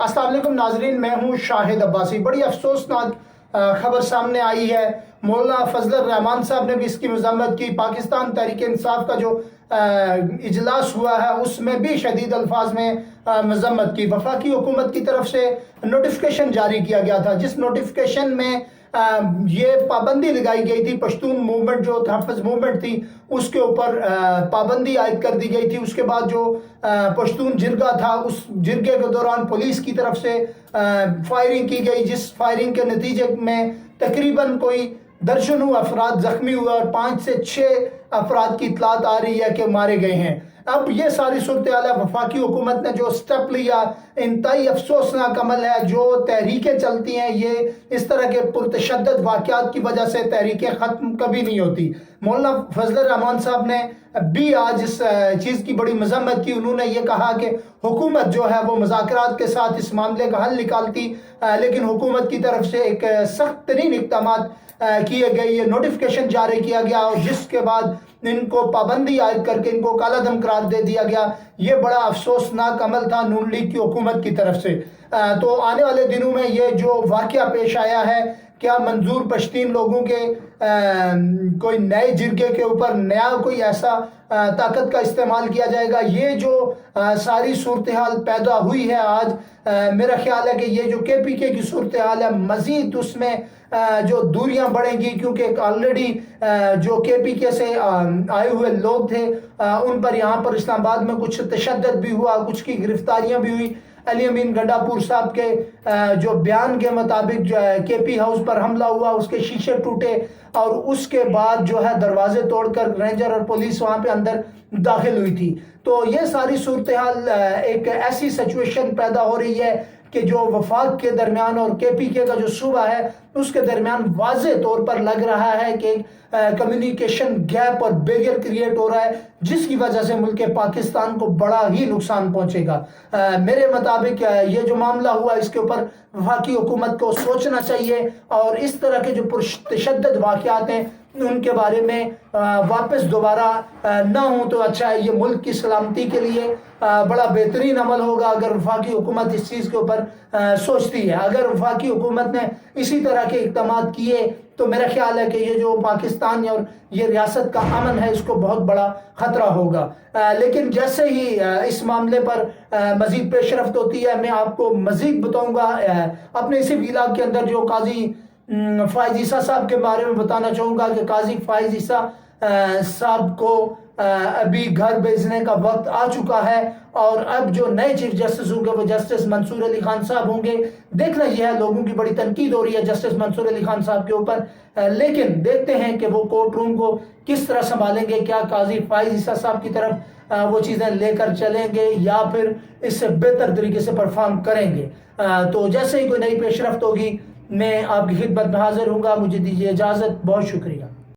अस्सलाम वालेकुम नाजरीन, मैं हूँ शाहिद अब्बासी। बड़ी अफसोसनाक खबर सामने आई है। मौलाना फजलुर रहमान साहब ने भी इसकी मज़म्मत की। पाकिस्तान तहरीक इंसाफ का जो इजलास हुआ है उसमें भी शदीद अल्फाज में मज़म्मत की। वफाकी हुकूमत की तरफ से नोटिफिकेशन जारी किया गया था, जिस नोटिफिकेशन में ये पाबंदी लगाई गई थी, पश्तून मूवमेंट जो तहफ़्फ़ुज़ मूवमेंट थी उसके ऊपर पाबंदी आयद कर दी गई थी। उसके बाद जो पश्तून जिरगा था, उस जिरगे के दौरान पुलिस की तरफ से फायरिंग की गई, जिस फायरिंग के नतीजे में तकरीबन कोई दर्जनों अफराद ज़ख्मी हुए और 5 से 6 अफराद की इतलात आ रही है कि मारे गए हैं। अब ये सारी सूरत हाल है। वफाकी हुकूमत ने जो स्टेप लिया इंतहाई अफसोसनाक अमल है। जो तहरीकें चलती हैं, ये इस तरह के पुरतशद्दद वाक़यात की वजह से तहरीकें ख़त्म कभी नहीं होती। मौलाना फजलुर रहमान साहब ने भी आज इस चीज़ की बड़ी मज़म्मत की। उन्होंने ये कहा कि हुकूमत जो है वो मुज़ाकरात के साथ इस मामले का हल निकालती, लेकिन हुकूमत की तरफ से एक सख्त तरीन इक़दामात किए गए, ये नोटिफिकेशन जारी किया गया और जिसके बाद इनको पाबंदी आयद करके इनको कालादम करार दे दिया गया। ये बड़ा अफसोसनाक अमल था नून लीग की हुकूमत की तरफ से। तो आने वाले दिनों में ये जो वाक़या पेश आया है, क्या मंजूर पश्तीन लोगों के कोई नए जिरगे के ऊपर नया कोई ऐसा ताकत का इस्तेमाल किया जाएगा? ये जो सारी सूरत हाल पैदा हुई है आज, मेरा ख्याल है कि ये जो KPK की सूरत हाल है, मज़ीद उसमें जो दूरियां बढ़ेंगी, क्योंकि ऑलरेडी जो KPK से आए हुए लोग थे उन पर यहाँ पर इस्लामाबाद में कुछ तशद्दुद भी हुआ, कुछ की गिरफ्तारियां भी हुई। अली अमीन गंडापुर साहब के जो बयान के मुताबिक जो है KP हाउस पर हमला हुआ, उसके शीशे टूटे और उसके बाद जो है दरवाजे तोड़कर रेंजर और पुलिस वहाँ पे अंदर दाखिल हुई थी। तो ये सारी सूरत हाल एक ऐसी सिचुएशन पैदा हो रही है कि जो वफाक के दरमियान और KPK का जो सूबा है उसके दरमियान वाज़े तौर पर लग रहा है कि कम्युनिकेशन गैप और बैरियर क्रिएट हो रहा है, जिसकी वजह से मुल्क पाकिस्तान को बड़ा ही नुकसान पहुंचेगा। मेरे मुताबिक ये जो मामला हुआ इसके ऊपर वफाकी हुकूमत को सोचना चाहिए और इस तरह के जो तशद्दुद वाक़यात हैं उनके बारे में वापस दोबारा ना हो तो अच्छा है। ये मुल्क की सलामती के लिए बड़ा बेहतरीन अमल होगा अगर वफाकी हुकूमत इस चीज़ के ऊपर सोचती है। अगर वफाकी हुकूमत ने इसी तरह के इक़दाम किए तो मेरा ख्याल है कि ये जो पाकिस्तान और ये रियासत का अमन है इसको बहुत बड़ा ख़तरा होगा। लेकिन जैसे ही इस मामले पर मज़ीद पेशरफ्त होती है, मैं आपको मज़ीद बताऊँगा। अपने इसी व्लॉग के अंदर जो काजी फ़ाइज़ ईसा साहब के बारे में बताना चाहूँगा कि काजी फ़ाइज़ ईसा साहब को अभी घर भेजने का वक्त आ चुका है और अब जो नए चीफ जस्टिस होंगे वो जस्टिस मंसूर अली खान साहब होंगे। देखना यह है, लोगों की बड़ी तनकीद हो रही है जस्टिस मंसूर अली खान साहब के ऊपर, लेकिन देखते हैं कि वो कोर्ट रूम को किस तरह संभालेंगे। क्या काजी फ़ाइज़ ईसा साहब की तरफ वो चीज़ें लेकर चलेंगे या फिर इससे बेहतर तरीके से परफॉर्म करेंगे। तो जैसे ही कोई नई पेशरफ्त होगी मैं आपकी खिदमत में हाजिर हूँगा। मुझे दीजिए इजाज़त, बहुत शुक्रिया।